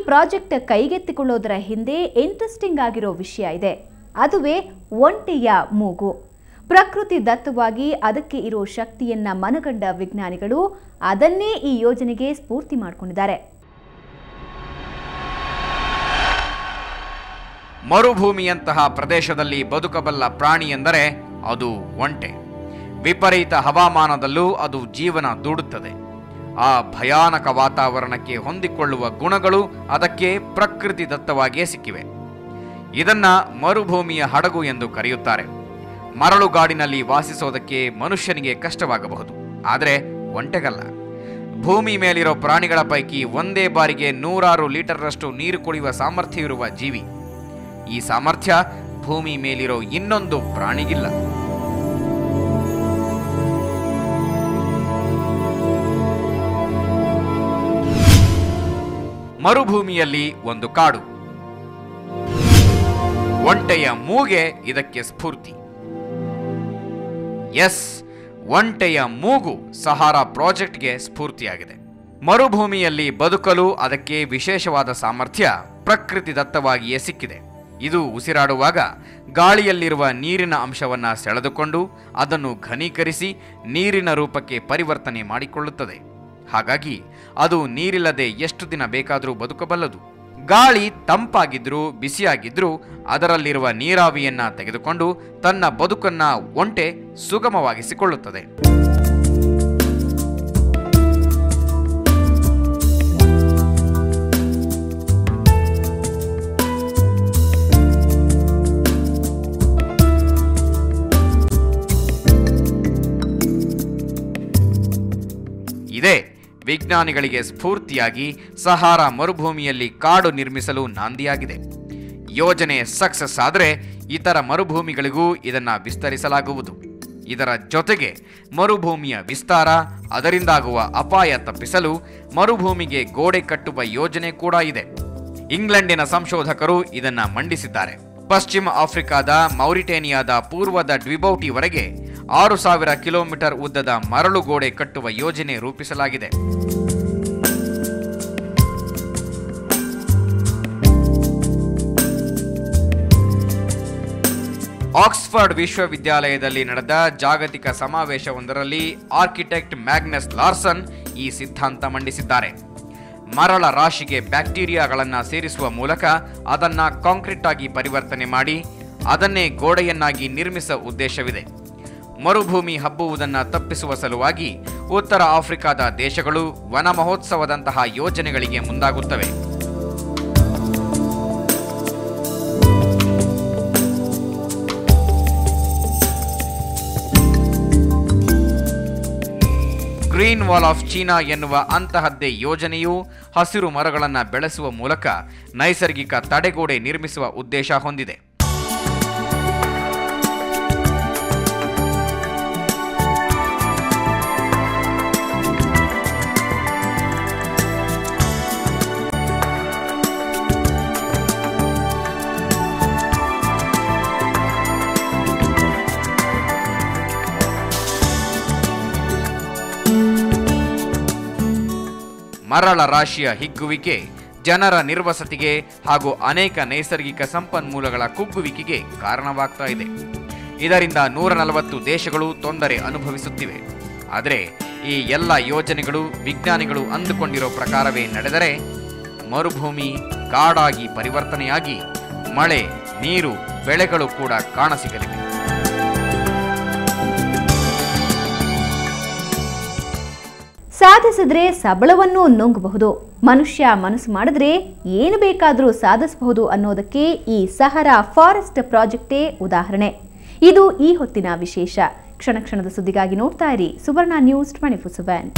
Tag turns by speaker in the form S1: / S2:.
S1: Project ಕೈಗೆತ್ತಿಕೊಳ್ಳೋದರ ಹಿಂದೆ interesting ಆಗಿರೋ ವಿಷಯ ಇದೆ. ಅದುವೇ ಒಂಟೆಯ ಮೂಗು. ಪ್ರಕೃತಿ ದತ್ತವಾಗಿ ಅದಕ್ಕೆ ಇರೋ ಶಕ್ತಿಯನ್ನ ಮನಗಂಡ ವಿಜ್ಞಾನಿಗಳು ಅದನ್ನೇ ಈ ಯೋಜನೆಗೆ ಸ್ಫೂರ್ತಿ ಮಾಡಿಕೊಂಡಿದ್ದಾರೆ.
S2: ಮರುಭೂಮಿಯಂತಹ ಪ್ರದೇಶದಲ್ಲಿ ಬದುಕಬಲ್ಲ ಪ್ರಾಣಿ ಎಂದರೆ ಅದು ಒಂಟೆ. ವಿಪರೀತ ಹವಾಮಾನದಲ್ಲೂ ಅದು ಜೀವನ ದೂಡುತ್ತದೆ. ಆ ಭಯಾನಕ ವಾತಾವರಣಕ್ಕೆ ಹೊಂದಿಕೊಳ್ಳುವ ಗುಣಗಳು ಅದಕ್ಕೆ ಪ್ರಕೃತಿ ದತ್ತವಾಗಿಯೇ ಸಿಕ್ಕಿವೆ. ಇದನ್ನ ಮರುಭೂಮಿಯ ಹಡಗು ಎಂದು ಕರೆಯುತ್ತಾರೆ. ಮರಳುಗಾಡಿನಲ್ಲಿ ವಾಸಿಸೋದಕ್ಕೆ ಮನುಷ್ಯನಿಗೆ ಕಷ್ಟವಾಗಬಹುದು, ಆದರೆ ಒಂಟೆಗಲ್ಲ. ಭೂಮಿ ಮೇಲಿರೋ ಪ್ರಾಣಿಗಳ ಪೈಕಿ ಒಂದೇ ಬಾರಿಗೆ 100 ಲೀಟರ್ನಷ್ಟು ನೀರು ಕುಡಿಯುವ ಸಾಮರ್ಥ್ಯ ಇರುವ ಜೀವಿ. ಈ ಸಾಮರ್ಥ್ಯ ಭೂಮಿ ಮೇಲಿರೋ ಇನ್ನೊಂದು ಪ್ರಾಣಿಗಿಲ್ಲ. ಮರುಭೂಮಿಯಲ್ಲಿ ಒಂದು ಕಾಡು. ಒಂಟೆಯ ಮೂಗೆ ಇದಕ್ಕೆ ಸ್ಫೂರ್ತಿ. ಎಸ್, ಒಂಟೆಯ ಮೂಗು ಸಹಾರಾ ಪ್ರಾಜೆಕ್ಟ್ಗೆ ಸ್ಫೂರ್ತಿಯಾಗಿದೆ. ಮರುಭೂಮಿಯಲ್ಲಿ ಬದುಕಲು ಅದಕ್ಕೆ ವಿಶೇಷವಾದ ಸಾಮರ್ಥ್ಯ ಪ್ರಕೃತಿ ದತ್ತವಾಗಿಯೇ ಸಿಕ್ಕಿದೆ. ಇದು ಉಸಿರಾಡುವಾಗ ಗಾಳಿಯಲ್ಲಿರುವ ನೀರಿನ ಅಂಶವನ್ನು ಸೆಳೆದುಕೊಂಡು ಅದನ್ನು ಘನೀಕರಿಸಿ ನೀರಿನ ರೂಪಕ್ಕೆ ಪರಿವರ್ತನೆ ಮಾಡಿಕೊಳ್ಳುತ್ತದೆ. ಹಾಗಾಗಿ ಅದು ನೀರಿಲ್ಲದೆ ಎಷ್ಟು ದಿನ ಬೇಕಾದರೂ ಬದುಕಬಲ್ಲದು. ಗಾಳಿ ತಂಪಾಗಿದ್ರೂ ಬಿಸಿಯಾಗಿದ್ರೂ ಅದರಲ್ಲಿರುವ ನೀರಾವಿಯನ್ನ ತೆಗೆದುಕೊಂಡು ತನ್ನ ಬದುಕನ್ನ ಒಂಟೆ ಸುಗಮವಾಗಿಸಿಕೊಳ್ಳುತ್ತದೆ. ಇದೇ ವಿಜ್ಞಾನಿಗಳಿಗೆ ಸ್ಫೂರ್ತಿಯಾಗಿ ಸಹಾರಾ ಮರುಭೂಮಿಯಲ್ಲಿ ಕಾಡು ನಿರ್ಮಿಸಲು ನಾಂದಿಯಾಗಿದೆ. ಯೋಜನೆ ಸಕ್ಸಸ್ ಆದರೆ ಇತರ ಮರುಭೂಮಿಗಳಿಗೂ ಇದನ್ನ ವಿಸ್ತರಿಸಲಾಗುವುದು. ಇದರ ಜೊತೆಗೆ ಮರುಭೂಮಿಯ ವಿಸ್ತಾರ, ಅದರಿಂದಾಗುವ ಅಪಾಯ ತಪ್ಪಿಸಲು ಮರುಭೂಮಿಗೆ ಗೋಡೆ ಕಟ್ಟುವ ಯೋಜನೆ ಕೂಡ ಇದೆ. ಇಂಗ್ಲೆಂಡಿನ ಸಂಶೋಧಕರು ಇದನ್ನ ಮಂಡಿಸಿದ್ದಾರೆ. ಪಶ್ಚಿಮ ಆಫ್ರಿಕಾದ ಮೌರಿಟೇನಿಯಾದ ಪೂರ್ವದ ಡ್ವಿಬೌಟಿವರೆಗೆ 6000 ಕಿಲೋಮೀಟರ್ ಉದ್ದದ ಮರಳುಗೋಡೆ ಕಟ್ಟುವ ಯೋಜನೆ ರೂಪಿಸಲಾಗಿದೆ. ಆಕ್ಸ್ಫರ್ಡ್ ವಿಶ್ವವಿದ್ಯಾಲಯದಲ್ಲಿ ನಡೆದ ಜಾಗತಿಕ ಸಮಾವೇಶವೊಂದರಲ್ಲಿ ಆರ್ಕಿಟೆಕ್ಟ್ ಮ್ಯಾಗ್ನಸ್ ಲಾರ್ಸನ್ ಈ ಸಿದ್ಧಾಂತ ಮಂಡಿಸಿದ್ದಾರೆ. ಮರಳ ರಾಶಿಗೆ ಬ್ಯಾಕ್ಟೀರಿಯಾಗಳನ್ನು ಸೇರಿಸುವ ಮೂಲಕ ಅದನ್ನ ಕಾಂಕ್ರೀಟ್ ಆಗಿ ಪರಿವರ್ತನೆ ಮಾಡಿ ಅದನ್ನೇ ಗೋಡೆಯನ್ನಾಗಿ ನಿರ್ಮಿಸುವ ಉದ್ದೇಶವಿದೆ. ಮರುಭೂಮಿ ಹಬ್ಬುವುದನ್ನು ತಪ್ಪಿಸುವ ಸಲುವಾಗಿ ಉತ್ತರ ಆಫ್ರಿಕಾದ ದೇಶಗಳು ವನ ಮಹೋತ್ಸವದಂತಹ ಯೋಜನೆಗಳಿಗೆ ಮುಂದಾಗುತ್ತವೆ. ಗ್ರೀನ್ ವಾಲ್ ಆಫ್ ಚೀನಾ ಎನ್ನುವ ಅಂತಹದ್ದೇ ಯೋಜನೆಯು ಹಸಿರು ಮರಗಳನ್ನು ಬೆಳೆಸುವ ಮೂಲಕ ನೈಸರ್ಗಿಕ ತಡೆಗೋಡೆ ನಿರ್ಮಿಸುವ ಉದ್ದೇಶ ಹೊಂದಿದೆ. ಮರಳ ರಾಶಿಯ ಹಿಗ್ಗುವಿಕೆ ಜನರ ನಿರ್ವಸತಿಗೆ ಹಾಗೂ ಅನೇಕ ನೈಸರ್ಗಿಕ ಸಂಪನ್ಮೂಲಗಳ ಕುಗ್ಗುವಿಕೆಗೆ ಕಾರಣವಾಗ್ತಾ ಇದೆ. ಇದರಿಂದ 140 ದೇಶಗಳು ತೊಂದರೆ ಅನುಭವಿಸುತ್ತಿವೆ. ಆದರೆ ಈ ಎಲ್ಲ ಯೋಜನೆಗಳು ವಿಜ್ಞಾನಿಗಳು ಅಂದುಕೊಂಡಿರೋ ಪ್ರಕಾರವೇ ನಡೆದರೆ ಮರುಭೂಮಿ ಕಾಡಾಗಿ ಪರಿವರ್ತನೆಯಾಗಿ ಮಳೆ, ನೀರು, ಬೆಳೆಗಳು ಕೂಡ ಕಾಣಸಿಗಲಿವೆ.
S1: ಸಾಧಿಸಿದ್ರೆ ಸಬಳವನ್ನು ನುಂಗಬಹುದು, ಮನುಷ್ಯ ಮನಸ್ಸು ಮಾಡಿದ್ರೆ ಏನು ಬೇಕಾದರೂ ಸಾಧಿಸಬಹುದು ಅನ್ನೋದಕ್ಕೆ ಈ ಸಹಾರಾ ಫಾರೆಸ್ಟ್ ಪ್ರಾಜೆಕ್ಟೇ ಉದಾಹರಣೆ. ಇದು ಈ ಹೊತ್ತಿನ ವಿಶೇಷ. ಕ್ಷಣ ಕ್ಷಣದ ಸುದ್ದಿಗಾಗಿ ನೋಡ್ತಾ ಇರಿ ಸುವರ್ಣ ನ್ಯೂಸ್ 24/7.